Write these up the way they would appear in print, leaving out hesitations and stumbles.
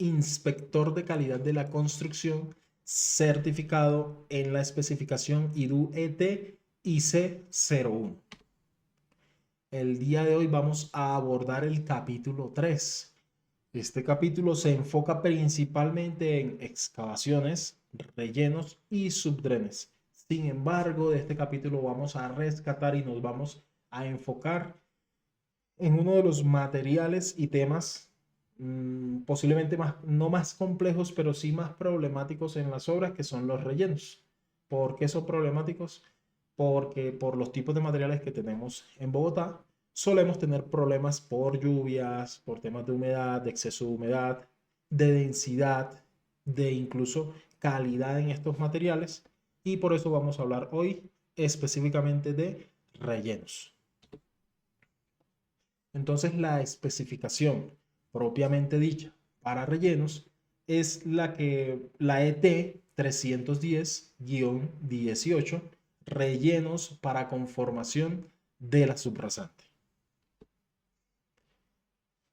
inspector de calidad de la construcción certificado en la especificación IDU ET IC01. El día de hoy vamos a abordar el capítulo 3. Este capítulo se enfoca principalmente en excavaciones, rellenos y subdrenes. Sin embargo, de este capítulo vamos a rescatar y nos vamos a enfocar en uno de los materiales y temas posiblemente no más complejos, pero sí más problemáticos en las obras, que son los rellenos. ¿Por qué son problemáticos? Porque por los tipos de materiales que tenemos en Bogotá, solemos tener problemas por lluvias, por temas de humedad, de exceso de humedad, de densidad, de incluso calidad en estos materiales. Y por eso vamos a hablar hoy específicamente de rellenos. Entonces, la especificación propiamente dicha para rellenos es la ET 310-18, rellenos para conformación de la subrasante.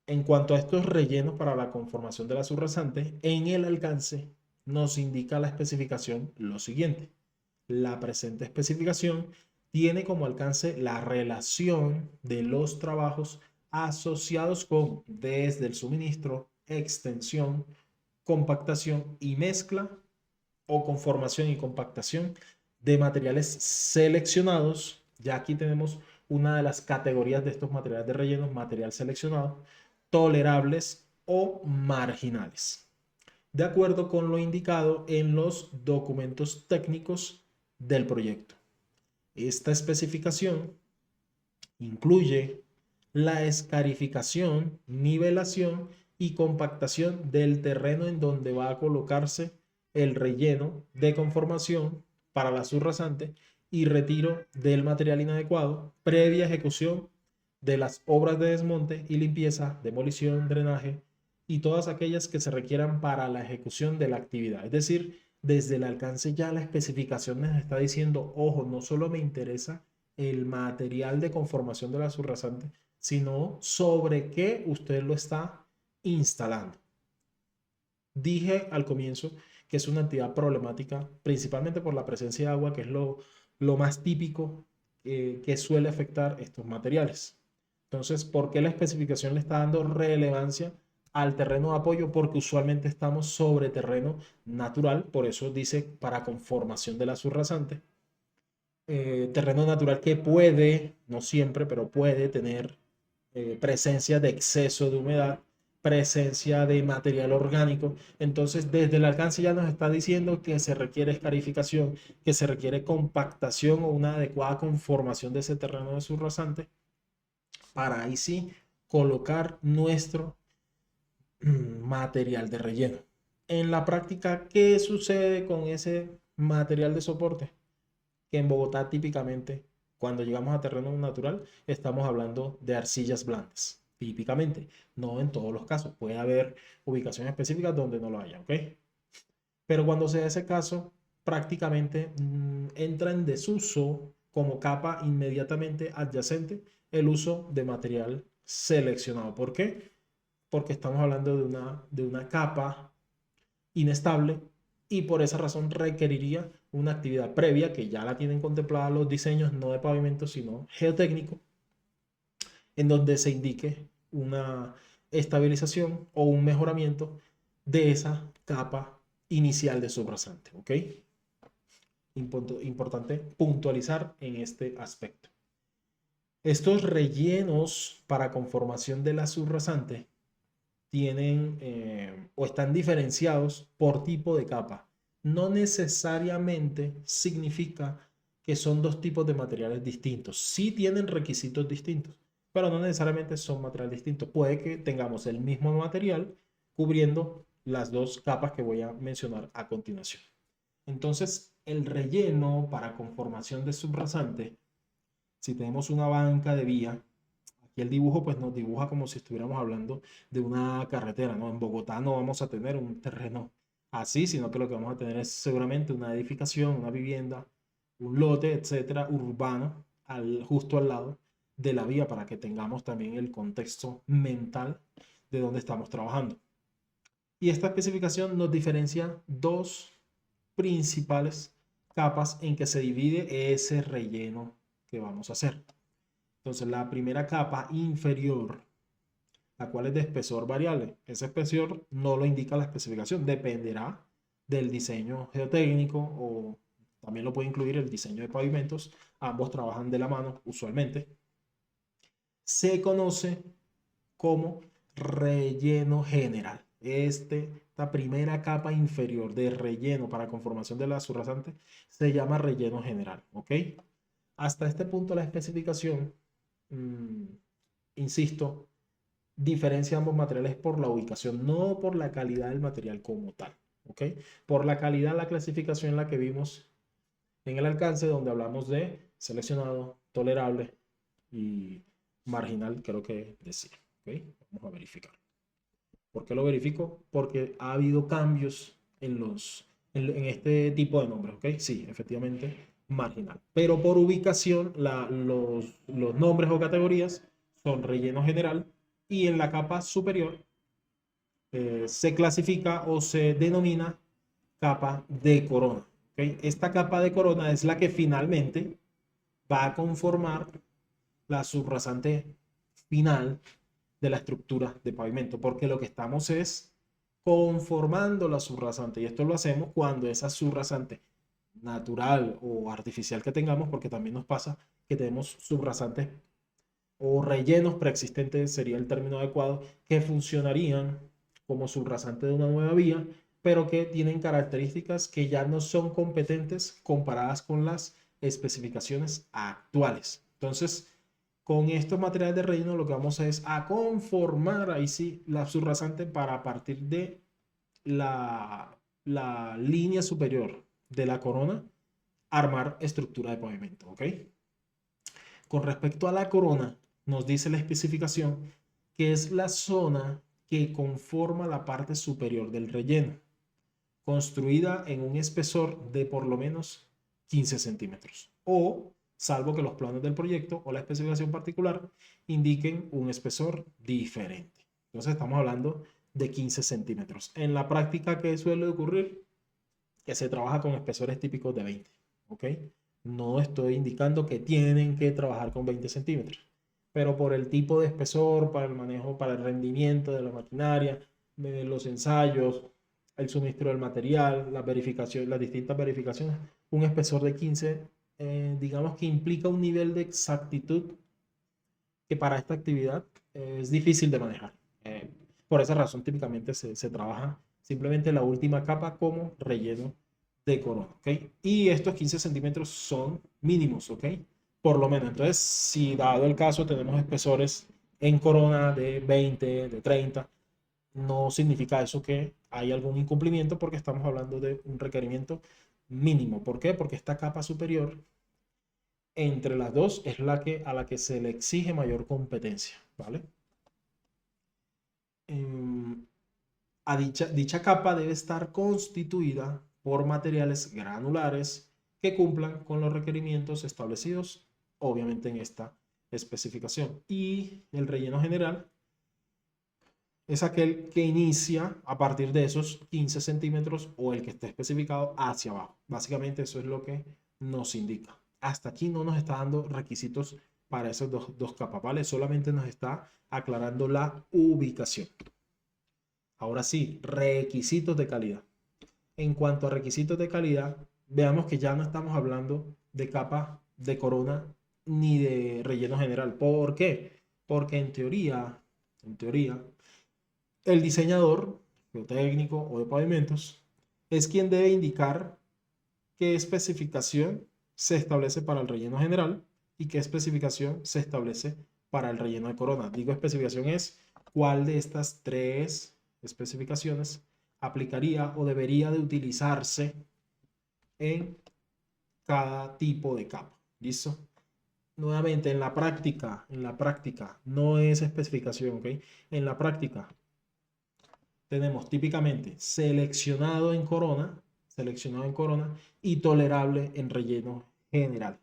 En cuanto a estos rellenos para la conformación de la subrasante, en el alcance nos indica la especificación lo siguiente. La presente especificación tiene como alcance la relación de los trabajos asociados con desde el suministro, extensión, compactación y mezcla o conformación y compactación de materiales seleccionados. Ya aquí tenemos una de las categorías de estos materiales de relleno: material seleccionado, tolerables o marginales, de acuerdo con lo indicado en los documentos técnicos del proyecto. Esta especificación incluye la escarificación, nivelación y compactación del terreno en donde va a colocarse el relleno de conformación para la subrasante y retiro del material inadecuado previa ejecución de las obras de desmonte y limpieza, demolición, drenaje y todas aquellas que se requieran para la ejecución de la actividad. Es decir, desde el alcance ya la especificación nos está diciendo, ojo, no solo me interesa el material de conformación de la subrasante, sino sobre qué usted lo está instalando. Dije al comienzo que es una actividad problemática, principalmente por la presencia de agua, que es lo más típico que suele afectar estos materiales. Entonces, ¿por qué la especificación le está dando relevancia al terreno de apoyo? Porque usualmente estamos sobre terreno natural, por eso dice para conformación de la subrasante. Terreno natural que puede, no siempre, pero puede tener presencia de exceso de humedad, presencia de material orgánico. Entonces, desde el alcance ya nos está diciendo que se requiere escarificación, que se requiere compactación o una adecuada conformación de ese terreno de subrasante para ahí sí colocar nuestro material de relleno. En la práctica, ¿qué sucede con ese material de soporte? Que en Bogotá típicamente, cuando llegamos a terreno natural, estamos hablando de arcillas blandas. Típicamente, no en todos los casos. Puede haber ubicaciones específicas donde no lo haya, ¿ok? Pero cuando se da ese caso, prácticamente entra en desuso como capa inmediatamente adyacente el uso de material seleccionado. ¿Por qué? Porque estamos hablando de una capa inestable y por esa razón requeriría una actividad previa que ya la tienen contemplada los diseños, no de pavimento, sino geotécnico, en donde se indique una estabilización o un mejoramiento de esa capa inicial de subrasante. ¿Ok? Importante puntualizar en este aspecto. Estos rellenos para conformación de la subrasante tienen o están diferenciados por tipo de capa. No necesariamente significa que son dos tipos de materiales distintos. Sí tienen requisitos distintos, pero no necesariamente son materiales distintos. Puede que tengamos el mismo material cubriendo las dos capas que voy a mencionar a continuación. Entonces, el relleno para conformación de subrasante, si tenemos una banca de vía, aquí el dibujo pues nos dibuja como si estuviéramos hablando de una carretera, ¿no? En Bogotá no vamos a tener un terreno así, sino que lo que vamos a tener es seguramente una edificación, una vivienda, un lote, etcétera, urbano, justo al lado de la vía, para que tengamos también el contexto mental de donde estamos trabajando. Y esta especificación nos diferencia dos principales capas en que se divide ese relleno que vamos a hacer. Entonces, la primera capa inferior, la cual es de espesor variable. Ese espesor no lo indica la especificación, dependerá del diseño geotécnico o también lo puede incluir el diseño de pavimentos. Ambos trabajan de la mano usualmente. Se conoce como relleno general. Esta primera capa inferior de relleno para conformación de la subrasante se llama relleno general, ¿ok? Hasta este punto la especificación, insisto, diferencia ambos materiales por la ubicación, no por la calidad del material como tal, ¿ok? Por la calidad, la clasificación en la que vimos en el alcance, donde hablamos de seleccionado, tolerable y marginal, creo que decía, ¿ok? Vamos a verificar. ¿Por qué lo verifico? Porque ha habido cambios en este tipo de nombres, ¿ok? Sí, efectivamente, marginal. Pero por ubicación, los nombres o categorías son relleno general y en la capa superior se clasifica o se denomina capa de corona. ¿Okay? Esta capa de corona es la que finalmente va a conformar la subrasante final de la estructura de pavimento, porque lo que estamos es conformando la subrasante y esto lo hacemos cuando esa subrasante natural o artificial que tengamos, porque también nos pasa que tenemos subrasantes o rellenos preexistentes, sería el término adecuado, que funcionarían como subrasante de una nueva vía, pero que tienen características que ya no son competentes comparadas con las especificaciones actuales. Entonces, con estos materiales de relleno lo que vamos a es a conformar ahí sí la subrasante para partir de la línea superior de la corona armar estructura de pavimento, ¿ok? Con respecto a la corona, nos dice la especificación que es la zona que conforma la parte superior del relleno, construida en un espesor de por lo menos 15 centímetros. O, salvo que los planos del proyecto o la especificación particular indiquen un espesor diferente. Entonces estamos hablando de 15 centímetros. En la práctica, ¿qué suele ocurrir? Que se trabaja con espesores típicos de 20. ¿Ok? No estoy indicando que tienen que trabajar con 20 centímetros, pero por el tipo de espesor, para el manejo, para el rendimiento de la maquinaria, de los ensayos, el suministro del material, la verificación, las distintas verificaciones, un espesor de 15, digamos que implica un nivel de exactitud que para esta actividad es difícil de manejar. Por esa razón, típicamente se trabaja simplemente la última capa como relleno de corona, ¿ok? Y estos 15 centímetros son mínimos, ¿ok? Por lo menos. Entonces, si dado el caso tenemos espesores en corona de 20, de 30, no significa eso que hay algún incumplimiento porque estamos hablando de un requerimiento mínimo. ¿Por qué? Porque esta capa superior entre las dos es a la que se le exige mayor competencia, ¿vale? Dicha capa debe estar constituida por materiales granulares que cumplan con los requerimientos establecidos, obviamente en esta especificación. Y el relleno general es aquel que inicia a partir de esos 15 centímetros o el que esté especificado hacia abajo. Básicamente eso es lo que nos indica. Hasta aquí no nos está dando requisitos para esas dos capas, ¿vale? Solamente nos está aclarando la ubicación. Ahora sí, requisitos de calidad. En cuanto a requisitos de calidad, veamos que ya no estamos hablando de capa de corona ni de relleno general. ¿Por qué? Porque en teoría, el diseñador geotécnico o de pavimentos es quien debe indicar qué especificación se establece para el relleno general y qué especificación se establece para el relleno de corona. Digo especificación es cuál de estas tres especificaciones aplicaría o debería de utilizarse en cada tipo de capa. ¿Listo? Nuevamente, en la práctica, no es especificación, ¿ok? En la práctica, tenemos típicamente seleccionado en corona y tolerable en relleno general.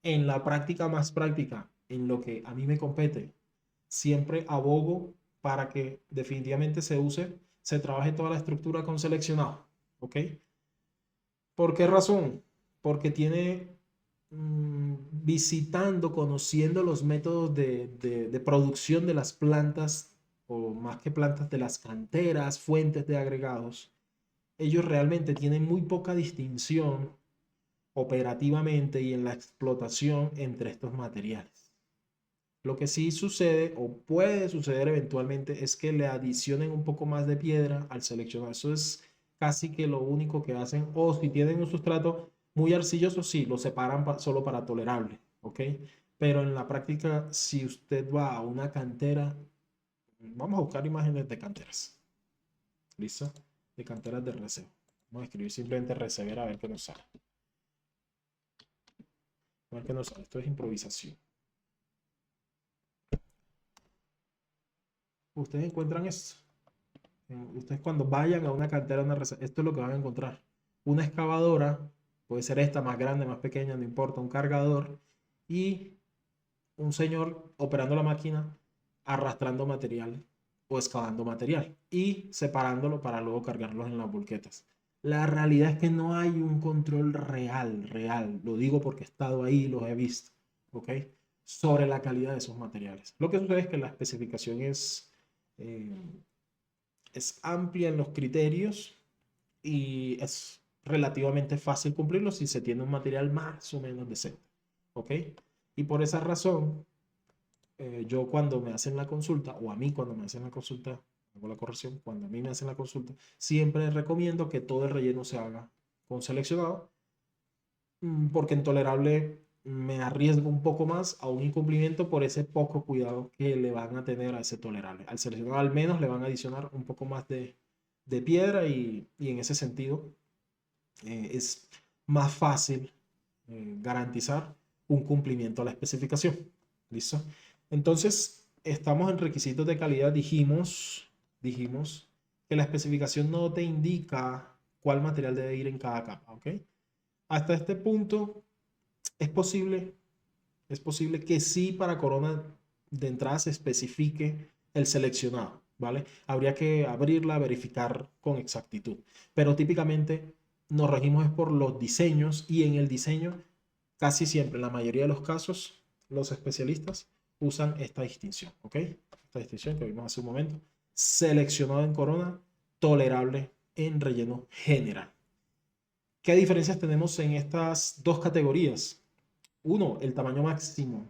En la práctica más práctica, en lo que a mí me compete, siempre abogo para que definitivamente se use se trabaje toda la estructura con seleccionado, ¿ok? ¿Por qué razón? Porque tiene visitando, conociendo los métodos de producción de las plantas, o más que plantas, de las canteras, fuentes de agregados, ellos realmente tienen muy poca distinción operativamente y en la explotación entre estos materiales. Lo que sí sucede o puede suceder eventualmente es que le adicionen un poco más de piedra al seleccionar. Eso es casi que lo único que hacen. O si tienen un sustrato muy arcilloso, sí, lo separan solo para tolerable, ¿ok? Pero en la práctica, si usted va a una cantera, vamos a buscar imágenes de canteras. ¿Listo? De canteras de recebo. Vamos a escribir simplemente recebera a ver qué nos sale. A ver qué nos sale. Esto es improvisación. Ustedes encuentran esto. Ustedes cuando vayan a una cantera, esto es lo que van a encontrar. Una excavadora, puede ser esta más grande, más pequeña, no importa, un cargador y un señor operando la máquina, arrastrando material o excavando material y separándolo para luego cargarlos en las volquetas. La realidad es que no hay un control real, lo digo porque he estado ahí, los he visto, ¿ok? Sobre la calidad de esos materiales. Lo que sucede es que la especificación eh, es amplia en los criterios y es relativamente fácil cumplirlo si se tiene un material más o menos decente. ¿Ok? Y por esa razón, yo cuando me hacen la consulta, o a mí cuando me hacen la consulta, hago la corrección, cuando a mí me hacen la consulta, siempre recomiendo que todo el relleno se haga con seleccionado, porque en tolerable me arriesgo un poco más a un incumplimiento por ese poco cuidado que le van a tener a ese tolerable. Al seleccionado al menos le van a adicionar un poco más de piedra y en ese sentido es más fácil garantizar un cumplimiento a la especificación. ¿Listo? Entonces, estamos en requisitos de calidad. Dijimos que la especificación no te indica cuál material debe ir en cada capa, ¿ok? Hasta este punto es posible, es posible que sí para Corona de entrada se especifique el seleccionado, ¿vale? Habría que abrirla, verificar con exactitud, pero típicamente nos regimos es por los diseños y en el diseño casi siempre, en la mayoría de los casos, los especialistas usan esta distinción, ¿ok? Esta distinción que vimos hace un momento. Seleccionado en Corona, tolerable en relleno general. ¿Qué diferencias tenemos en estas dos categorías? Uno, el tamaño máximo.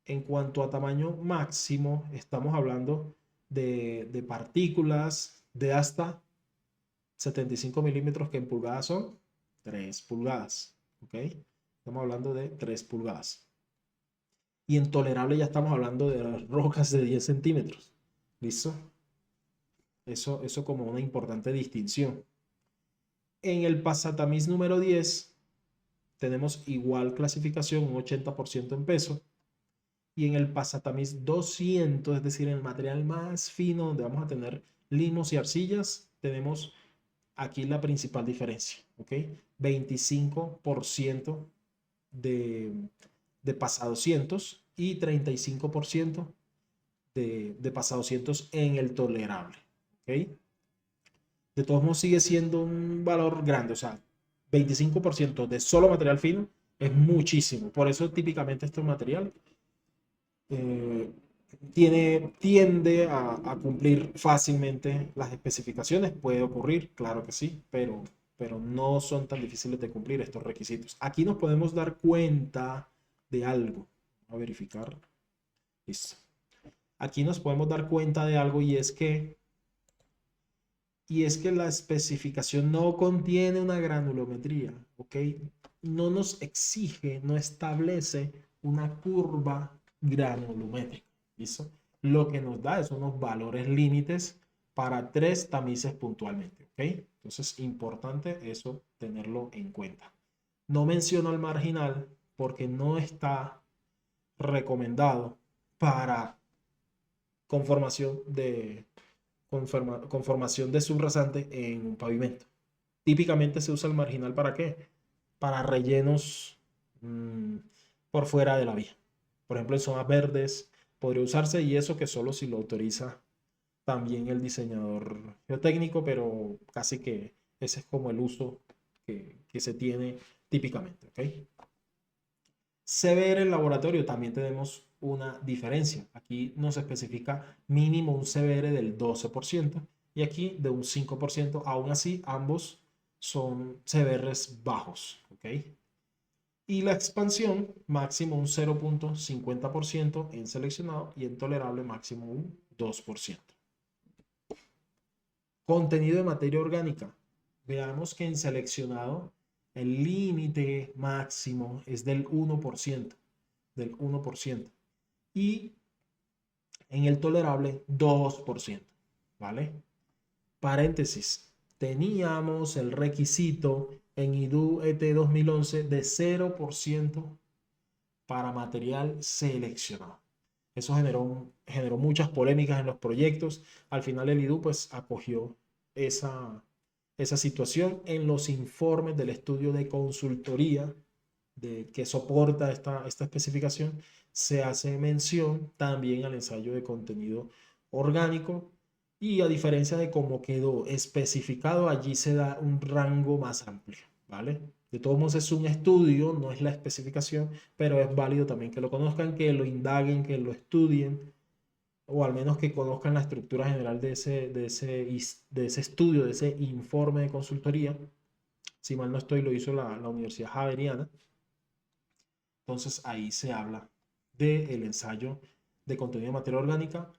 En cuanto a tamaño máximo, estamos hablando de partículas de hasta 75 milímetros, que en pulgadas son 3 pulgadas. ¿Ok? Estamos hablando de 3 pulgadas. Y en tolerable ya estamos hablando de las rocas de 10 centímetros. ¿Listo? Eso como una importante distinción. En el pasatamiz número 10 tenemos igual clasificación, un 80% en peso. Y en el pasatamiz 200, es decir, en el material más fino, donde vamos a tener limos y arcillas, tenemos aquí la principal diferencia, ¿ok? 25% de, de pasa 200 y 35% de pasa 200 en el tolerable, ¿ok? De todos modos sigue siendo un valor grande, o sea, 25% de solo material fino es muchísimo. Por eso típicamente este material eh, tiende a cumplir fácilmente las especificaciones. Puede ocurrir, claro que sí, pero no son tan difíciles de cumplir estos requisitos. Aquí nos podemos dar cuenta de algo. A verificar. Listo. Aquí nos podemos dar cuenta de algo y es que la especificación no contiene una granulometría, ¿ok? No nos exige, no establece una curva granulométrica, ¿listo? Lo que nos da es unos valores límites para 3 tamices puntualmente, ¿ok? Entonces, importante eso tenerlo en cuenta. No menciono el marginal porque no está recomendado para conformación conformación de subrasante en un pavimento. Típicamente se usa el marginal ¿para qué? Para rellenos por fuera de la vía. Por ejemplo, en zonas verdes podría usarse y eso que solo si lo autoriza también el diseñador geotécnico, pero casi que ese es como el uso que se tiene típicamente, ¿ok? CBR en laboratorio también tenemos una diferencia. Aquí nos especifica mínimo un CBR del 12% y aquí de un 5%. Aún así, ambos son CBRs bajos, ¿ok? Y la expansión, máximo un 0,50% en seleccionado y en tolerable máximo un 2%. Contenido de materia orgánica. Veamos que en seleccionado el límite máximo es del 1%, del 1%. Y en el tolerable 2%, ¿vale? Paréntesis, teníamos el requisito en IDU ET 2011 de 0% para material seleccionado. Eso generó muchas polémicas en los proyectos. Al final el IDU pues acogió esa situación en los informes del estudio de consultoría que soporta esta especificación. Se hace mención también al ensayo de contenido orgánico y a diferencia de cómo quedó especificado, allí se da un rango más amplio, ¿vale? De todos modos es un estudio, no es la especificación, pero es válido también que lo conozcan, que lo indaguen, que lo estudien, o al menos que conozcan la estructura general de ese estudio, de ese informe de consultoría. Si mal no estoy, lo hizo la Universidad Javeriana. Entonces ahí se habla del ensayo de contenido de materia orgánica.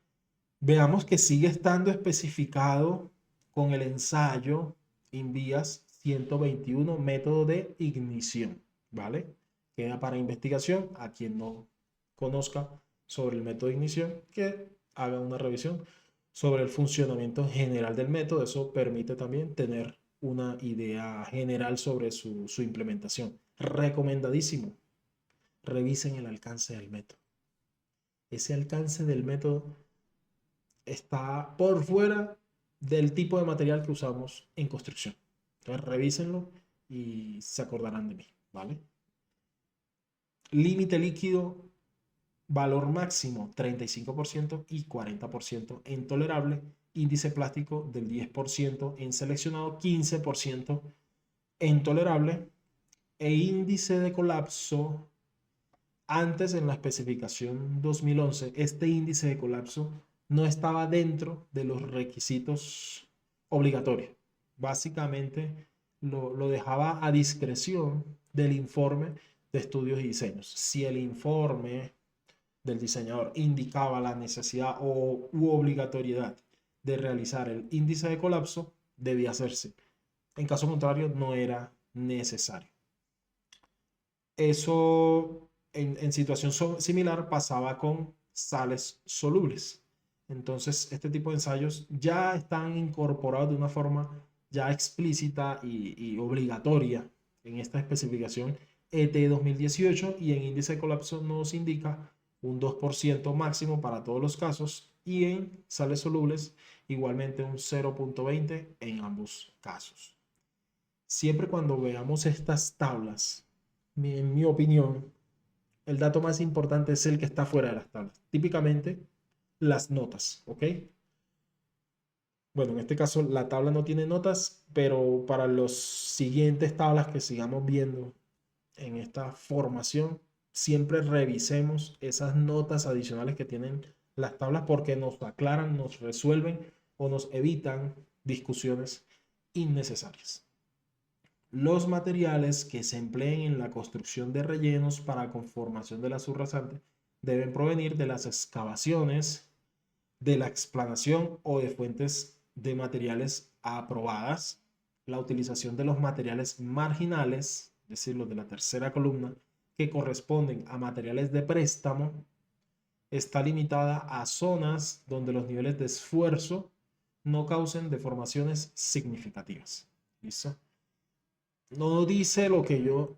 Veamos que sigue estando especificado con el ensayo INVIAS 121, método de ignición, ¿vale? Queda para investigación a quien no conozca sobre el método de ignición, que haga una revisión sobre el funcionamiento general del método. Eso permite también tener una idea general sobre su implementación. Recomendadísimo. Revisen el alcance del método. Ese alcance del método está por fuera del tipo de material que usamos en construcción. Entonces, revísenlo y se acordarán de mí, ¿vale? Límite líquido, valor máximo 35% y 40% en tolerable. Índice plástico del 10% en seleccionado, 15% en tolerable. E índice de colapso, antes en la especificación 2011, este índice de colapso no estaba dentro de los requisitos obligatorios. Básicamente lo dejaba a discreción del informe de estudios y diseños. Si el informe del diseñador indicaba la necesidad u obligatoriedad de realizar el índice de colapso, debía hacerse. En caso contrario, no era necesario. Eso en situación similar pasaba con sales solubles. Entonces, este tipo de ensayos ya están incorporados de una forma ya explícita y obligatoria en esta especificación ET 2018 y en índice de colapso nos indica un 2% máximo para todos los casos y en sales solubles igualmente un 0,20 en ambos casos. Siempre cuando veamos estas tablas, en mi opinión, el dato más importante es el que está fuera de las tablas. Típicamente, las notas, ¿ok? Bueno, en este caso la tabla no tiene notas, pero para las siguientes tablas que sigamos viendo en esta formación, siempre revisemos esas notas adicionales que tienen las tablas porque nos aclaran, nos resuelven o nos evitan discusiones innecesarias. Los materiales que se empleen en la construcción de rellenos para conformación de la subrasante deben provenir de las excavaciones, de la explanación o de fuentes de materiales aprobadas. La utilización de los materiales marginales, es decir, los de la tercera columna, que corresponden a materiales de préstamo, está limitada a zonas donde los niveles de esfuerzo no causen deformaciones significativas. ¿Listo? No dice lo que yo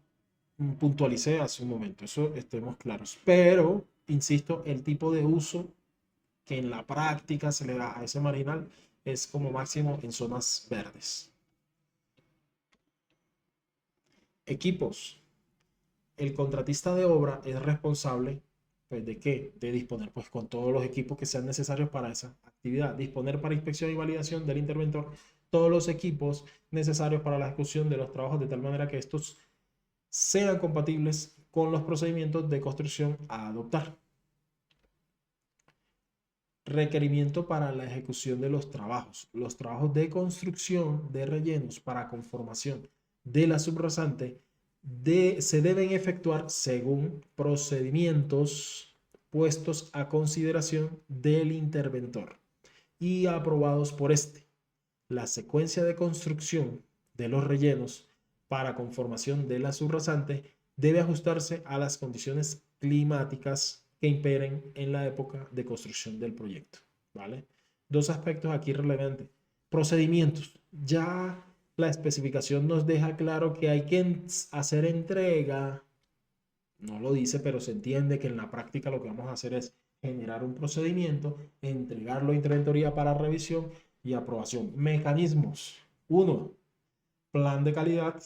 puntualicé hace un momento, eso estemos claros. Pero, insisto, el tipo de uso que en la práctica se le da a ese marginal es como máximo en zonas verdes. Equipos. El contratista de obra es responsable, pues, ¿de qué? De disponer, pues, con todos los equipos que sean necesarios para esa actividad, disponer para inspección y validación del interventor todos los equipos necesarios para la ejecución de los trabajos de tal manera que estos sean compatibles con los procedimientos de construcción a adoptar. Requerimiento para la ejecución de los trabajos. Los trabajos de construcción de rellenos para conformación de la subrasante se deben efectuar según procedimientos puestos a consideración del interventor y aprobados por este. La secuencia de construcción de los rellenos para conformación de la subrasante debe ajustarse a las condiciones climáticas que imperen en la época de construcción del proyecto, ¿vale? Dos aspectos aquí relevantes. Procedimientos. Ya la especificación nos deja claro que hay que hacer entrega. No lo dice, pero se entiende que en la práctica lo que vamos a hacer es generar un procedimiento, entregarlo a interventoría para revisión y aprobación. Mecanismos. 1. Plan de calidad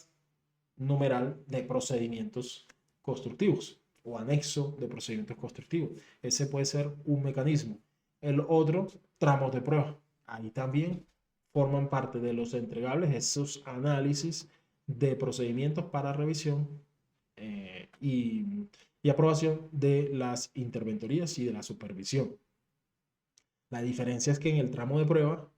numeral de procedimientos constructivos o anexo de procedimientos constructivos. Ese puede ser un mecanismo. El otro, tramos de prueba. Ahí también forman parte de los entregables esos análisis de procedimientos para revisión y aprobación de las interventorías y de la supervisión. La diferencia es que en el tramo de prueba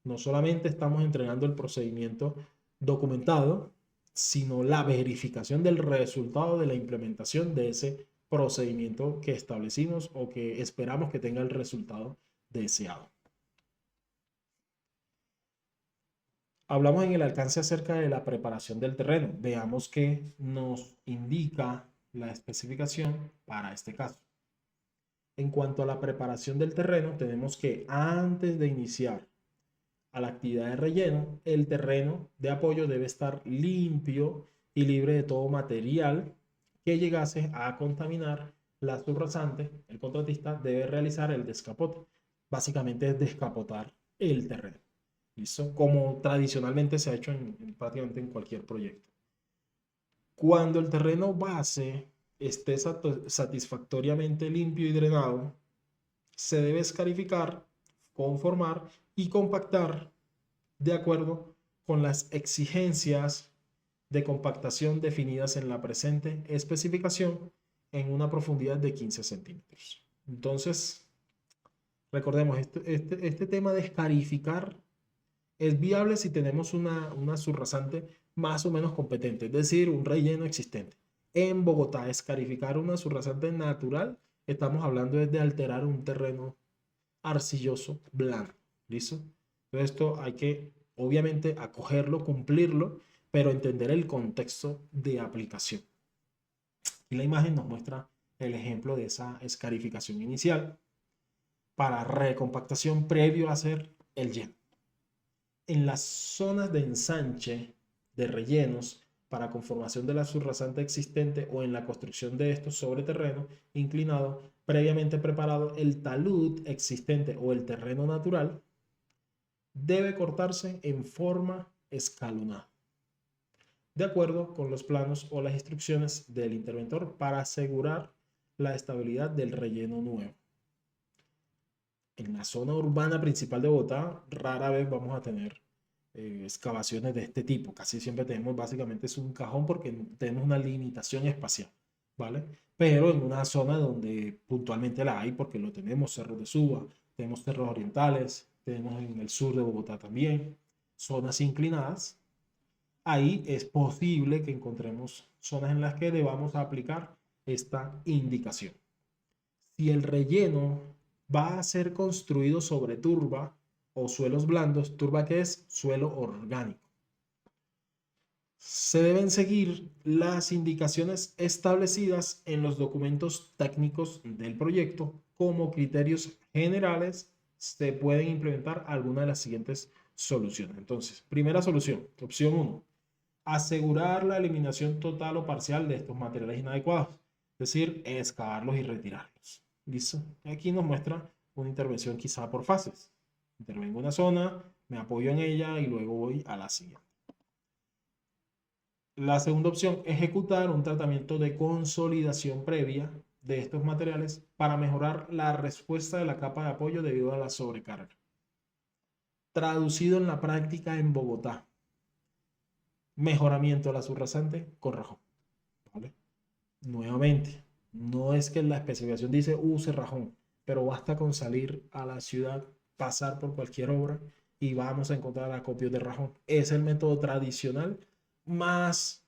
no solamente estamos entregando el procedimiento documentado, sino la verificación del resultado de la implementación de ese procedimiento que establecimos o que esperamos que tenga el resultado deseado. Hablamos en el alcance acerca de la preparación del terreno. Veamos qué nos indica la especificación para este caso. En cuanto a la preparación del terreno, tenemos que antes de iniciar a la actividad de relleno, el terreno de apoyo debe estar limpio y libre de todo material que llegase a contaminar la subrasante. El contratista debe realizar el descapote. Básicamente es descapotar el terreno. ¿Listo? Como tradicionalmente se ha hecho prácticamente en cualquier proyecto. Cuando el terreno base esté satisfactoriamente limpio y drenado, se debe escarificar, conformar y compactar de acuerdo con las exigencias de compactación definidas en la presente especificación en una profundidad de 15 centímetros. Entonces, recordemos, este tema de escarificar es viable si tenemos una subrasante más o menos competente, es decir, un relleno existente. En Bogotá, escarificar una subrasante natural, estamos hablando de alterar un terreno arcilloso blando. ¿Listo? Entonces esto hay que, obviamente, acogerlo, cumplirlo, pero entender el contexto de aplicación. Y la imagen nos muestra el ejemplo de esa escarificación inicial para recompactación previo a hacer el lleno. En las zonas de ensanche de rellenos para conformación de la subrasante existente o en la construcción de estos sobre terreno inclinado previamente preparado, el talud existente o el terreno natural debe cortarse en forma escalonada, de acuerdo con los planos o las instrucciones del interventor para asegurar la estabilidad del relleno nuevo. En la zona urbana principal de Bogotá, rara vez vamos a tener excavaciones de este tipo. Casi siempre tenemos, básicamente es un cajón porque tenemos una limitación espacial, ¿vale? Pero en una zona donde puntualmente la hay, porque lo tenemos, cerros de Suba, tenemos cerros orientales, tenemos en el sur de Bogotá también, zonas inclinadas, ahí es posible que encontremos zonas en las que debamos aplicar esta indicación. Si el relleno va a ser construido sobre turba o suelos blandos, turba que es suelo orgánico, se deben seguir las indicaciones establecidas en los documentos técnicos del proyecto. Como criterios generales se pueden implementar algunas de las siguientes soluciones. Entonces, primera solución, opción 1, asegurar la eliminación total o parcial de estos materiales inadecuados, es decir, excavarlos y retirarlos. ¿Listo? Aquí nos muestra una intervención quizá por fases. Intervengo en una zona, me apoyo en ella y luego voy a la siguiente. La segunda opción, ejecutar un tratamiento de consolidación previa de estos materiales para mejorar la respuesta de la capa de apoyo debido a la sobrecarga. Traducido en la práctica en Bogotá, mejoramiento de la subrasante con rajón, ¿vale? Nuevamente, no es que la especificación dice use rajón, pero basta con salir a la ciudad, pasar por cualquier obra y vamos a encontrar acopios de rajón. Es el método tradicional más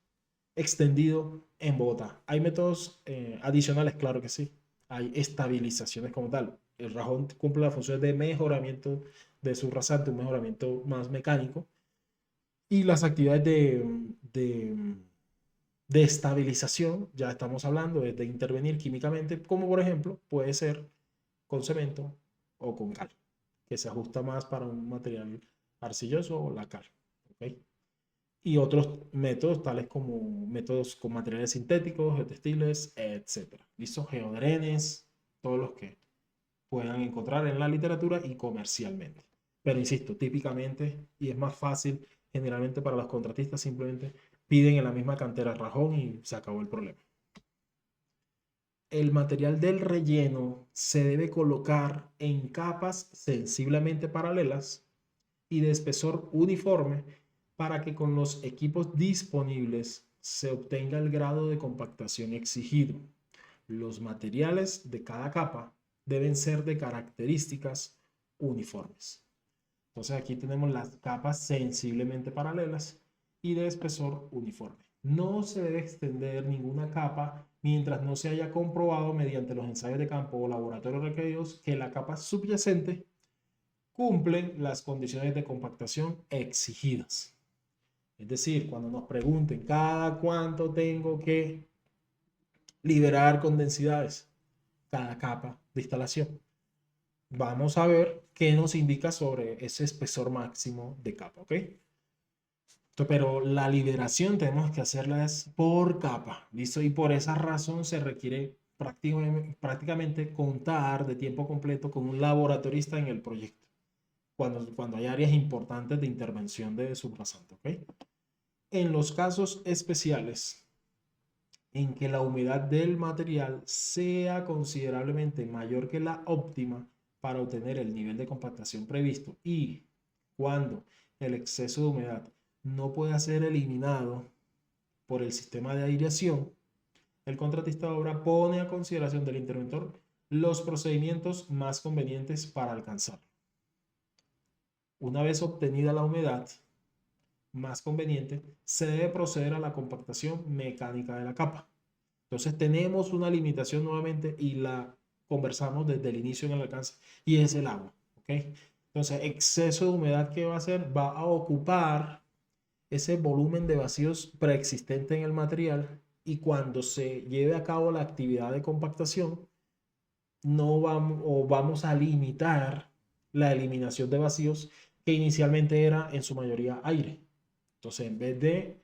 extendido en Bogotá. Hay métodos adicionales, claro que sí. Hay estabilizaciones como tal. El rajón cumple la función de mejoramiento de su rasante, un mejoramiento más mecánico. Y las actividades de estabilización, ya estamos hablando de intervenir químicamente, como por ejemplo puede ser con cemento o con cal, que se ajusta más para un material arcilloso o la cal. ¿Okay? Y otros métodos, tales como métodos con materiales sintéticos, geotextiles, etc. ¿Listo? Geodrenes, todos los que puedan encontrar en la literatura y comercialmente. Pero insisto, típicamente, y es más fácil generalmente para los contratistas, simplemente piden en la misma cantera rajón y se acabó el problema. El material del relleno se debe colocar en capas sensiblemente paralelas y de espesor uniforme para que con los equipos disponibles se obtenga el grado de compactación exigido. Los materiales de cada capa deben ser de características uniformes. Entonces aquí tenemos las capas sensiblemente paralelas y de espesor uniforme. No se debe extender ninguna capa mientras no se haya comprobado mediante los ensayos de campo o laboratorios requeridos que la capa subyacente cumple las condiciones de compactación exigidas. Es decir, cuando nos pregunten cada cuánto tengo que liberar con densidades cada capa de instalación, vamos a ver qué nos indica sobre ese espesor máximo de capa, ¿ok? Pero la liberación tenemos que hacerla por capa, ¿listo? Y por esa razón se requiere prácticamente contar de tiempo completo con un laboratorista en el proyecto, cuando hay áreas importantes de intervención de subrasante, ¿ok? En los casos especiales en que la humedad del material sea considerablemente mayor que la óptima para obtener el nivel de compactación previsto y cuando el exceso de humedad no pueda ser eliminado por el sistema de aireación, el contratista de obra pone a consideración del interventor los procedimientos más convenientes para alcanzarlo. Una vez obtenida la humedad más conveniente, se debe proceder a la compactación mecánica de la capa. Entonces tenemos una limitación nuevamente y la conversamos desde el inicio en el alcance y es el agua. ¿Okay? Entonces exceso de humedad, ¿qué va a hacer? Va a ocupar ese volumen de vacíos preexistente en el material y cuando se lleve a cabo la actividad de compactación no vamos o vamos a limitar la eliminación de vacíos que inicialmente era en su mayoría aire. Entonces en vez de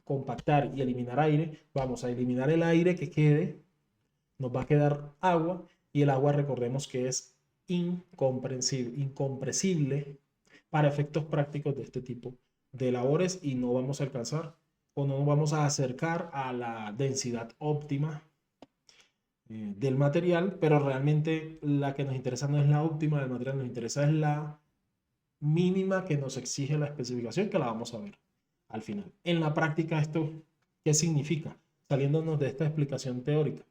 compactar y eliminar aire, vamos a eliminar el aire que quede, nos va a quedar agua y el agua recordemos que es incompresible para efectos prácticos de este tipo de labores y no vamos a alcanzar o no nos vamos a acercar a la densidad óptima del material, pero realmente la que nos interesa no es la óptima del material, nos interesa es la mínima que nos exige la especificación, que la vamos a ver al final. En la práctica, ¿esto qué significa? Saliéndonos de esta explicación teórica.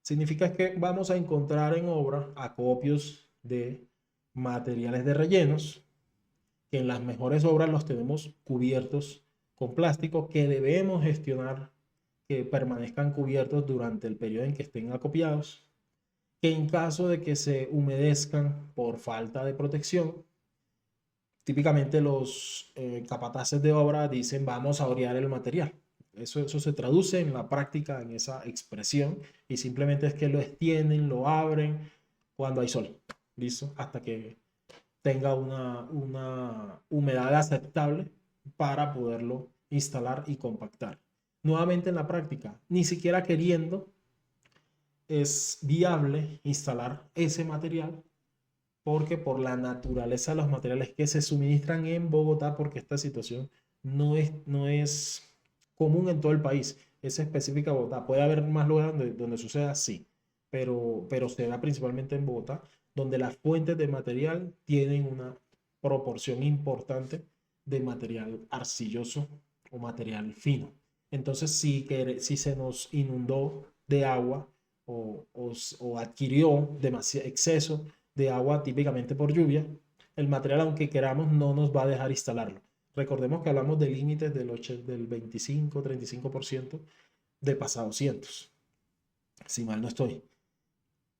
Significa que vamos a encontrar en obra acopios de materiales de rellenos, que en las mejores obras los tenemos cubiertos con plástico, que debemos gestionar que permanezcan cubiertos durante el periodo en que estén acopiados, que en caso de que se humedezcan por falta de protección, típicamente los capataces de obra dicen vamos a orear el material. Eso se traduce en la práctica en esa expresión y simplemente es que lo extienden, lo abren cuando hay sol, ¿listo? Hasta que tenga una humedad aceptable para poderlo instalar y compactar. Nuevamente en la práctica, ni siquiera queriendo es viable instalar ese material porque por la naturaleza de los materiales que se suministran en Bogotá, porque esta situación no es común en todo el país. es específica a Bogotá. Puede haber más lugares donde suceda, sí, pero se da principalmente en Bogotá, donde las fuentes de material tienen una proporción importante de material arcilloso o material fino. Entonces, si se nos inundó de agua o adquirió demasiado exceso de agua típicamente por lluvia, el material, aunque queramos, no nos va a dejar instalarlo. Recordemos que hablamos de límites del 25-35% de pasados cientos, si mal no estoy.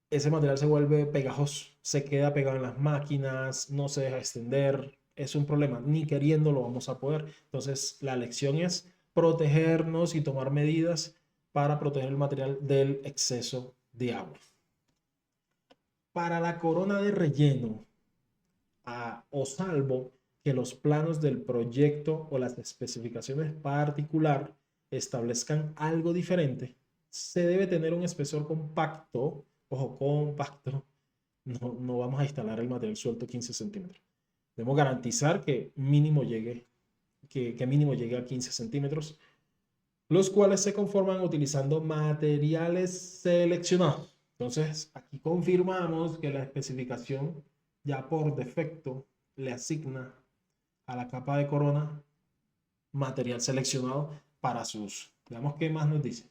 Ese material se vuelve pegajoso, se queda pegado en las máquinas, no se deja extender, es un problema, ni queriendo lo vamos a poder. Entonces, la lección es protegernos y tomar medidas para proteger el material del exceso de agua. Para la corona de relleno, o salvo que los planos del proyecto o las especificaciones particular establezcan algo diferente, se debe tener un espesor compacto, ojo, compacto, no vamos a instalar el material suelto 15 centímetros. Debemos garantizar que mínimo llegue, que mínimo llegue a 15 centímetros, los cuales se conforman utilizando materiales seleccionados. Entonces, aquí confirmamos que la especificación ya por defecto le asigna a la capa de corona material seleccionado para su uso. Veamos qué más nos dice.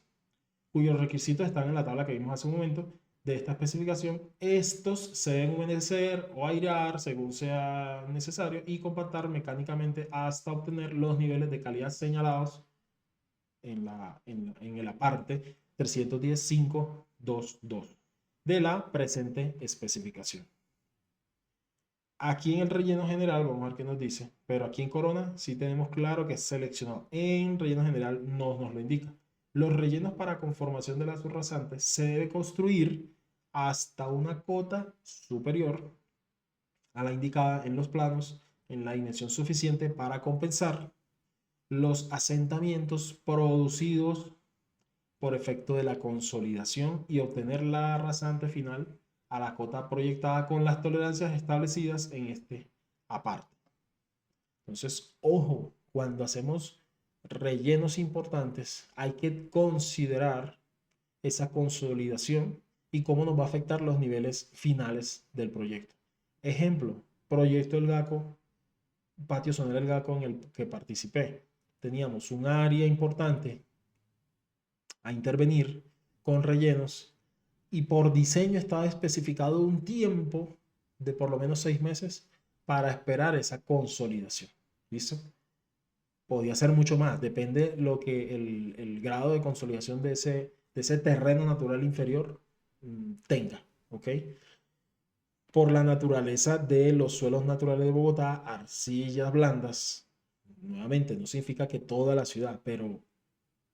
Cuyos requisitos están en la tabla que vimos hace un momento de esta especificación. Estos se deben humedecer o airear según sea necesario y compactar mecánicamente hasta obtener los niveles de calidad señalados en la parte 310.5.2.2 de la presente especificación. Aquí en el relleno general, vamos a ver qué nos dice, pero aquí en Corona sí tenemos claro que es seleccionado. En relleno general no nos lo indica. Los rellenos para conformación de la subrasante se debe construir hasta una cota superior a la indicada en los planos en la dimensión suficiente para compensar los asentamientos producidos por efecto de la consolidación y obtener la rasante final a la cota proyectada con las tolerancias establecidas en este aparte. Entonces, ojo, cuando hacemos rellenos importantes, hay que considerar esa consolidación y cómo nos va a afectar los niveles finales del proyecto. Ejemplo, proyecto El Gaco, patio Sonel El Gaco en el que participé. Teníamos un área importante a intervenir con rellenos y por diseño estaba especificado un tiempo de por lo menos 6 meses para esperar esa consolidación. ¿Listo? Podía ser mucho más, depende lo que el grado de consolidación de ese terreno natural inferior tenga, ¿ok? Por la naturaleza de los suelos naturales de Bogotá, arcillas blandas, nuevamente no significa que toda la ciudad, pero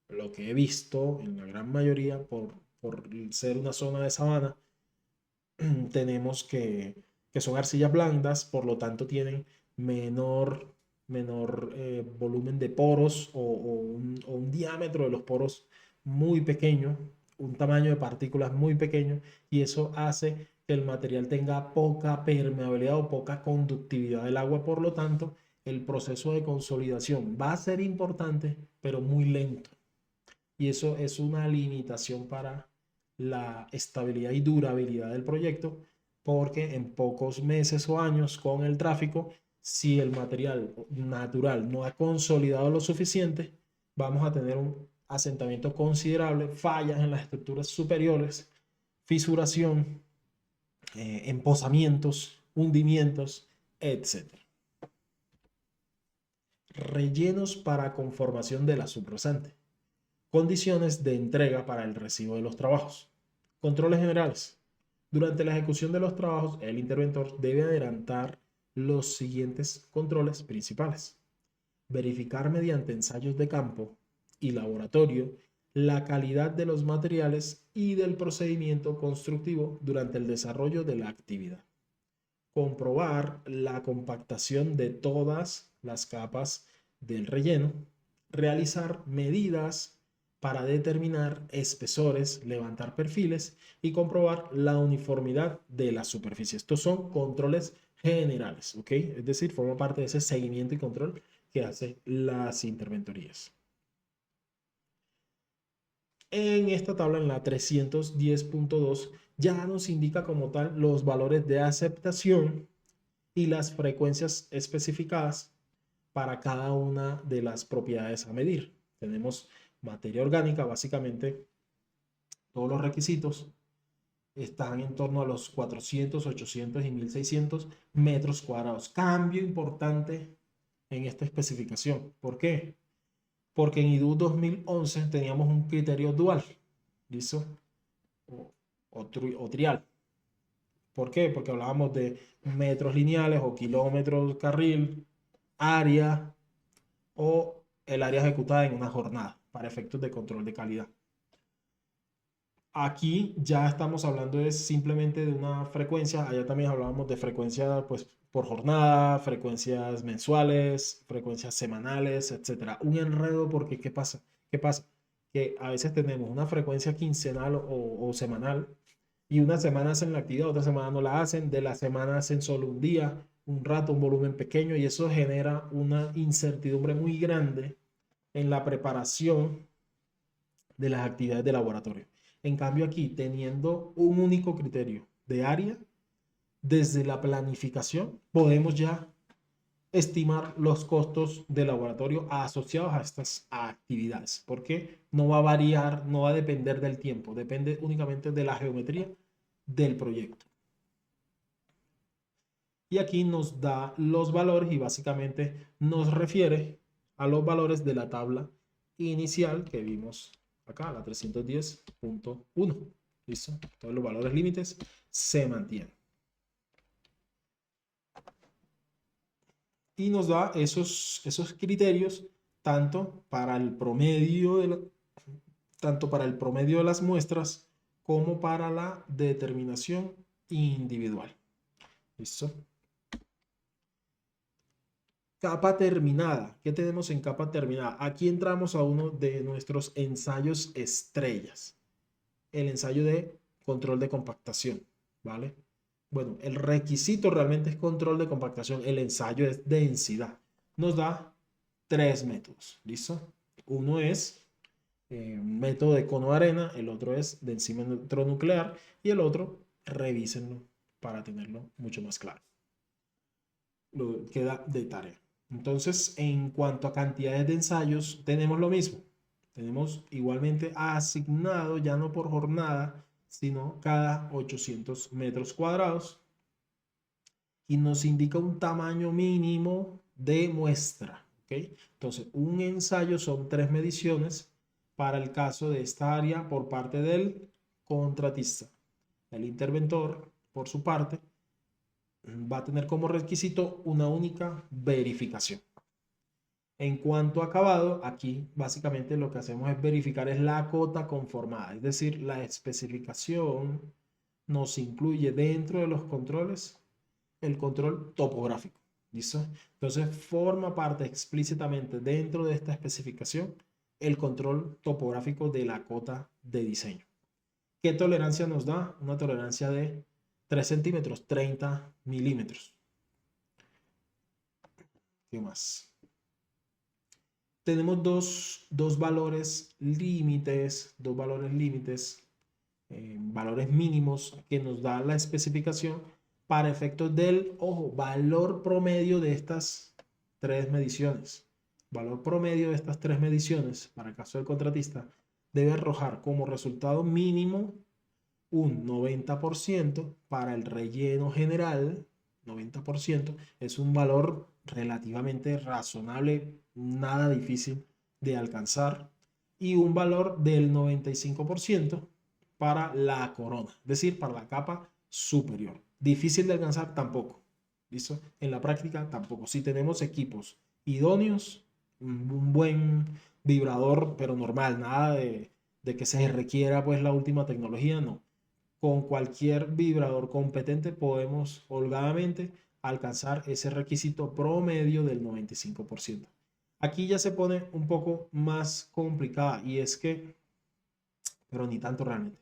lo que he visto en la gran mayoría, por ser una zona de sabana, tenemos que son arcillas blandas, por lo tanto tienen menor volumen de poros o un diámetro de los poros muy pequeño, un tamaño de partículas muy pequeño, y eso hace que el material tenga poca permeabilidad o poca conductividad del agua. Por lo tanto, el proceso de consolidación va a ser importante, pero muy lento. Y eso es una limitación para la estabilidad y durabilidad del proyecto, porque en pocos meses o años con el tráfico, si el material natural no ha consolidado lo suficiente, vamos a tener un asentamiento considerable, fallas en las estructuras superiores, fisuración, emposamientos, hundimientos, etc. Rellenos para conformación de la subrasante. Condiciones de entrega para el recibo de los trabajos. Controles generales. Durante la ejecución de los trabajos, el interventor debe adelantar los siguientes controles principales. Verificar mediante ensayos de campo y laboratorio la calidad de los materiales y del procedimiento constructivo durante el desarrollo de la actividad. Comprobar la compactación de todas las capas del relleno. Realizar medidas para determinar espesores, levantar perfiles y comprobar la uniformidad de la superficie. Estos son controles generales, ¿ok? Es decir, forma parte de ese seguimiento y control que hacen las interventorías. En esta tabla, en la 310.2, ya nos indica como tal los valores de aceptación y las frecuencias especificadas para cada una de las propiedades a medir. Tenemos materia orgánica, básicamente todos los requisitos están en torno a los 400, 800 y 1600 metros cuadrados. Cambio importante en esta especificación. ¿Por qué? Porque en IDU 2011 teníamos un criterio dual, ¿listo? O trial. ¿Por qué? Porque hablábamos de metros lineales o kilómetros carril, área o el área ejecutada en una jornada para efectos de control de calidad. Aquí ya estamos hablando de simplemente de una frecuencia. Allá también hablábamos de frecuencia pues, por jornada, frecuencias mensuales, frecuencias semanales, etcétera. Un enredo porque ¿qué pasa? ¿Qué pasa? Que a veces tenemos una frecuencia quincenal o semanal y una semana hacen la actividad, otra semana no la hacen, de la semana hacen solo un día, un rato, un volumen pequeño y eso genera una incertidumbre muy grande en la preparación de las actividades de laboratorio. En cambio aquí, teniendo un único criterio de área, desde la planificación podemos ya estimar los costos de laboratorio asociados a estas actividades, porque no va a variar, no va a depender del tiempo, depende únicamente de la geometría del proyecto. Y aquí nos da los valores y básicamente nos refiere a los valores de la tabla inicial que vimos acá, la 310.1. ¿Listo? Todos los valores límites se mantienen. Y nos da esos criterios tanto para el promedio de las muestras como para la determinación individual. ¿Listo? Capa terminada. ¿Qué tenemos en capa terminada? Aquí entramos a uno de nuestros ensayos estrellas. El ensayo de control de compactación, ¿vale? Bueno, el requisito realmente es control de compactación. El ensayo es densidad. Nos da 3 métodos, ¿listo? Uno es método de cono de arena, el otro es densímetro nuclear y el otro, revísenlo para tenerlo mucho más claro. Lo queda de tarea. Entonces, en cuanto a cantidades de ensayos, tenemos lo mismo. Tenemos igualmente asignado, ya no por jornada, sino cada 800 metros cuadrados. Y nos indica un tamaño mínimo de muestra. ¿Okay? Entonces, un ensayo son 3 mediciones para el caso de esta área por parte del contratista. El interventor, por su parte, va a tener como requisito una única verificación. En cuanto a acabado, aquí básicamente lo que hacemos es verificar es la cota conformada, es decir, la especificación nos incluye dentro de los controles el control topográfico. ¿Listo? Entonces forma parte explícitamente dentro de esta especificación el control topográfico de la cota de diseño. ¿Qué tolerancia nos da? Una tolerancia de 3 centímetros, 30 milímetros. ¿Qué más? Tenemos dos valores límites, valores mínimos que nos da la especificación para efectos del, ojo, valor promedio de estas 3 mediciones. Valor promedio de estas 3 mediciones, para el caso del contratista, debe arrojar como resultado mínimo un 90% para el relleno general. 90% es un valor relativamente razonable, nada difícil de alcanzar, y un valor del 95% para la corona, es decir, para la capa superior. Difícil de alcanzar tampoco. ¿Listo? En la práctica tampoco. Si tenemos equipos idóneos, un buen vibrador, pero normal, nada de que se requiera pues la última tecnología, no. Con cualquier vibrador competente podemos holgadamente alcanzar ese requisito promedio del 95%. Aquí ya se pone un poco más complicada y es que, pero ni tanto realmente,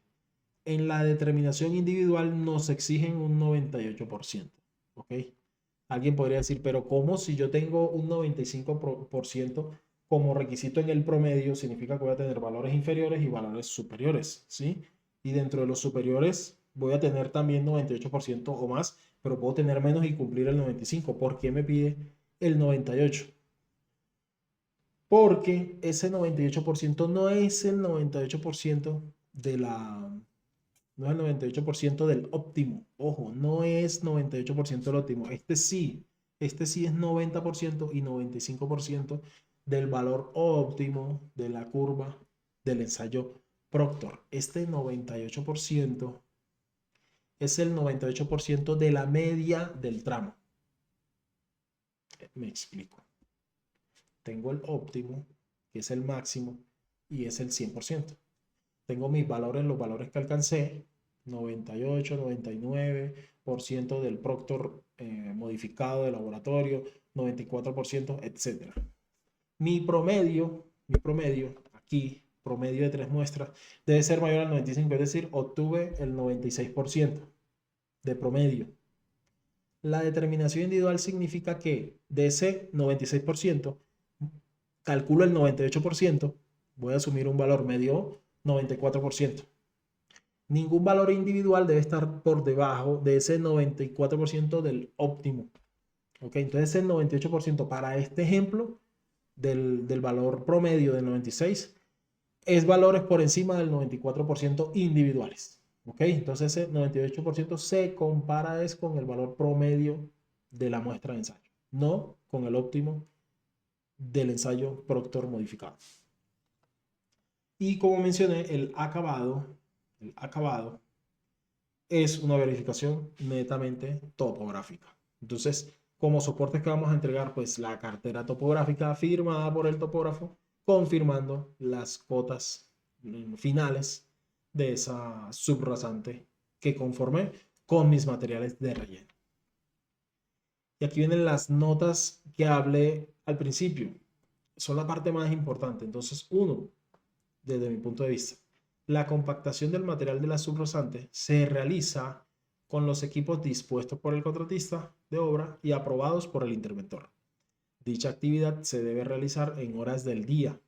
en la determinación individual nos exigen un 98%. ¿Ok? Alguien podría decir, pero ¿cómo si yo tengo un 95%? como requisito en el promedio significa que voy a tener valores inferiores y valores superiores, ¿sí? Y dentro de los superiores voy a tener también 98% o más, pero puedo tener menos y cumplir el 95%. ¿Por qué me pide el 98%? Porque ese 98% no es el 98% de la... No es el 98% del óptimo. Ojo, no es 98% del óptimo. Este sí es 90% y 95% del valor óptimo de la curva del ensayo Proctor. Este 98% es el 98% de la media del tramo. Me explico. Tengo el óptimo, que es el máximo, y es el 100%. Tengo mis valores, los valores que alcancé, 98, 99% del Proctor modificado de laboratorio, 94%, etc. Mi promedio, aquí, promedio de 3 muestras, debe ser mayor al 95, es decir, obtuve el 96% de promedio. La determinación individual significa que de ese 96%, calculo el 98%, voy a asumir un valor medio 94%. Ningún valor individual debe estar por debajo de ese 94% del óptimo. ¿Ok? Entonces el 98% para este ejemplo del valor promedio del 96 es valores por encima del 94% individuales. ¿Ok? Entonces ese 98% se compara es con el valor promedio de la muestra de ensayo, no con el óptimo del ensayo Proctor modificado. Y como mencioné, el acabado es una verificación netamente topográfica. Entonces, como soportes que vamos a entregar, pues la cartera topográfica firmada por el topógrafo, confirmando las cotas finales de esa subrasante que conformé con mis materiales de relleno. Y aquí vienen las notas que hablé al principio. Son la parte más importante. Entonces, uno, desde mi punto de vista, la compactación del material de la subrasante se realiza con los equipos dispuestos por el contratista de obra y aprobados por el interventor. Dicha actividad se debe realizar en horas del día.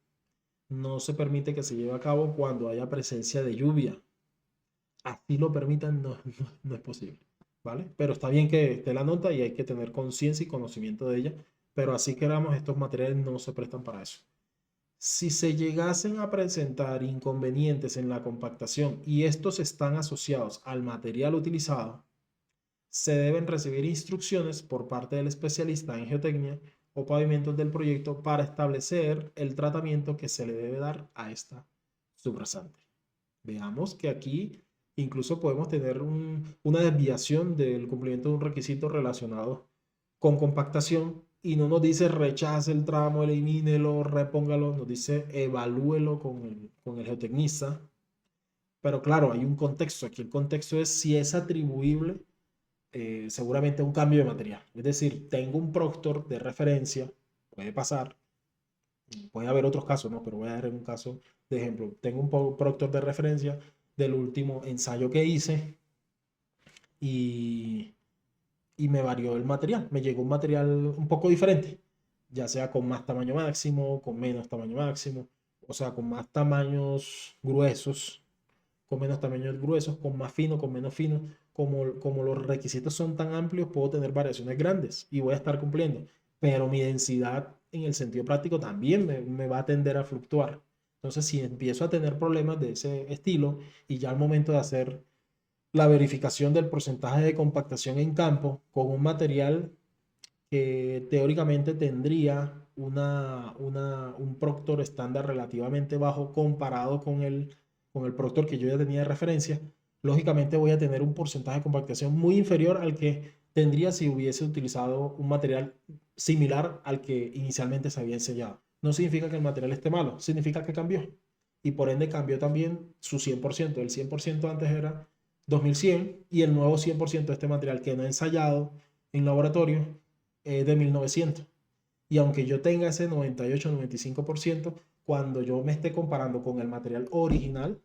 No se permite que se lleve a cabo cuando haya presencia de lluvia. Así lo permitan, no es posible, ¿vale? Pero está bien que esté la nota y hay que tener conciencia y conocimiento de ella, pero así queramos, estos materiales no se prestan para eso. Si se llegasen a presentar inconvenientes en la compactación y estos están asociados al material utilizado, se deben recibir instrucciones por parte del especialista en geotecnia o pavimentos del proyecto para establecer el tratamiento que se le debe dar a esta subrasante. Veamos que aquí incluso podemos tener una desviación del cumplimiento de un requisito relacionado con compactación y no nos dice rechace el tramo, elimínelo, repóngalo, nos dice evalúelo con el geotecnista. Pero claro, hay un contexto. Aquí el contexto es si es atribuible seguramente un cambio de material. Es decir, tengo un proctor de referencia, puede pasar, puede haber otros casos, ¿no? Pero voy a dar un caso de ejemplo. Tengo un proctor de referencia del último ensayo que hice y me varió el material. Me llegó un material un poco diferente, ya sea con más tamaño máximo, con menos tamaño máximo, o sea, con más tamaños gruesos, con menos tamaños gruesos, con más fino, con menos fino. Como los requisitos son tan amplios, puedo tener variaciones grandes y voy a estar cumpliendo. Pero mi densidad en el sentido práctico también me va a tender a fluctuar. Entonces, si empiezo a tener problemas de ese estilo y ya al momento de hacer la verificación del porcentaje de compactación en campo con un material que teóricamente tendría un Proctor estándar relativamente bajo comparado con el Proctor que yo ya tenía de referencia, lógicamente voy a tener un porcentaje de compactación muy inferior al que tendría si hubiese utilizado un material similar al que inicialmente se había ensayado. No significa que el material esté malo, significa que cambió. Y por ende cambió también su 100%. El 100% antes era 2100 y el nuevo 100% de este material que no he ensayado en laboratorio de 1900. Y aunque yo tenga ese 98-95%, cuando yo me esté comparando con el material original,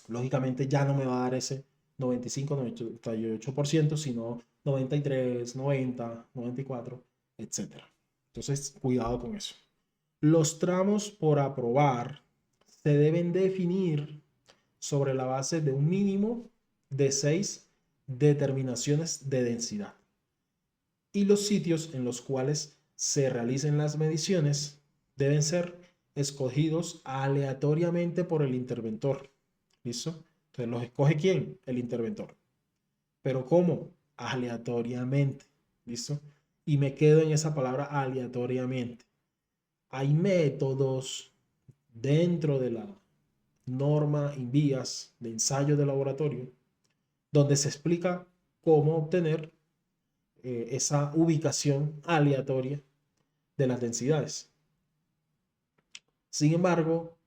lógicamente ya no me va a dar ese 95-98%, sino 93, 90, 94, etc. Entonces, cuidado con eso. Los tramos por aprobar se deben definir sobre la base de un mínimo de 6 determinaciones de densidad. Y los sitios en los cuales se realicen las mediciones deben ser escogidos aleatoriamente por el interventor. ¿Listo? Entonces, ¿los escoge quién? El interventor. ¿Pero cómo? Aleatoriamente. ¿Listo? Y me quedo en esa palabra aleatoriamente. Hay métodos dentro de la norma y vías de ensayo de laboratorio donde se explica cómo obtener esa ubicación aleatoria de las densidades. Sin embargo,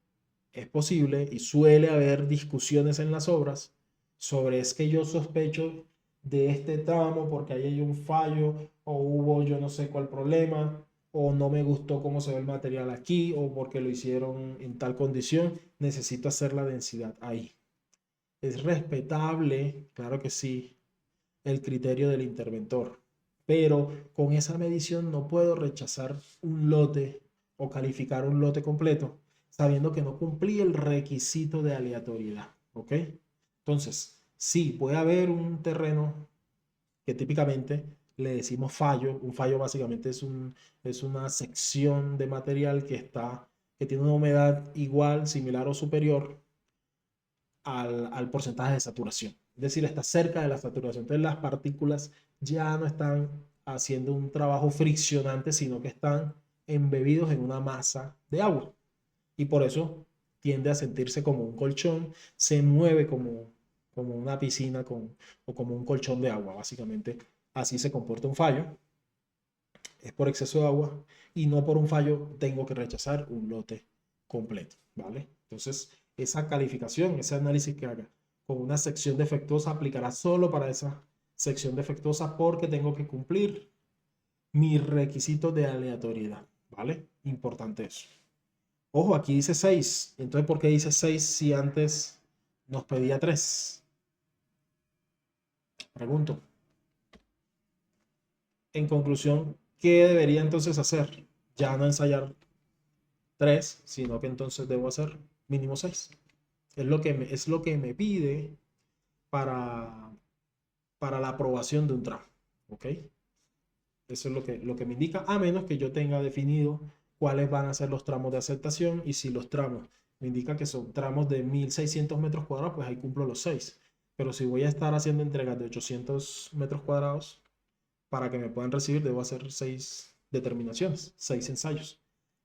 es posible y suele haber discusiones en las obras sobre es que yo sospecho de este tramo porque ahí hay un fallo o hubo yo no sé cuál problema o no me gustó cómo se ve el material aquí o porque lo hicieron en tal condición, necesito hacer la densidad ahí. Es respetable, claro que sí, el criterio del interventor, pero con esa medición no puedo rechazar un lote o calificar un lote completo sabiendo que no cumplí el requisito de aleatoriedad, ¿ok? Entonces, sí, puede haber un terreno que típicamente le decimos fallo. Un fallo básicamente es una sección de material que tiene una humedad igual, similar o superior al porcentaje de saturación. Es decir, está cerca de la saturación. Entonces las partículas ya no están haciendo un trabajo friccionante, sino que están embebidos en una masa de agua. Y por eso tiende a sentirse como un colchón, se mueve como una piscina o como un colchón de agua. Básicamente así se comporta un fallo. Es por exceso de agua y no por un fallo tengo que rechazar un lote completo, ¿vale? Entonces, esa calificación, ese análisis que haga con una sección defectuosa aplicará solo para esa sección defectuosa porque tengo que cumplir mi requisito de aleatoriedad, ¿vale? Importante eso. Ojo, aquí dice 6. Entonces, ¿por qué dice 6 si antes nos pedía 3? Pregunto. En conclusión, ¿qué debería entonces hacer? Ya no ensayar 3, sino que entonces debo hacer mínimo 6. Es lo que me pide para, para la aprobación de un tramo. ¿Ok? Eso es lo que me indica, a menos que yo tenga definido cuáles van a ser los tramos de aceptación y si los tramos me indican que son tramos de 1600 metros cuadrados, pues ahí cumplo los 6. Pero si voy a estar haciendo entregas de 800 metros cuadrados, para que me puedan recibir debo hacer 6 determinaciones, 6 ensayos.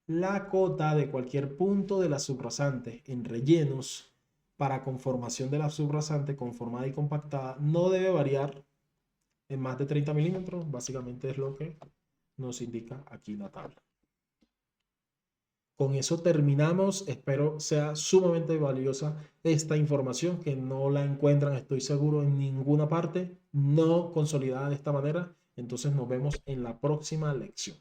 La cota de cualquier punto de la subrasante en rellenos para conformación de la subrasante conformada y compactada no debe variar en más de 30 milímetros. Básicamente es lo que nos indica aquí la tabla. Con eso terminamos. Espero sea sumamente valiosa esta información que no la encuentran, estoy seguro, en ninguna parte, no consolidada de esta manera. Entonces nos vemos en la próxima lección.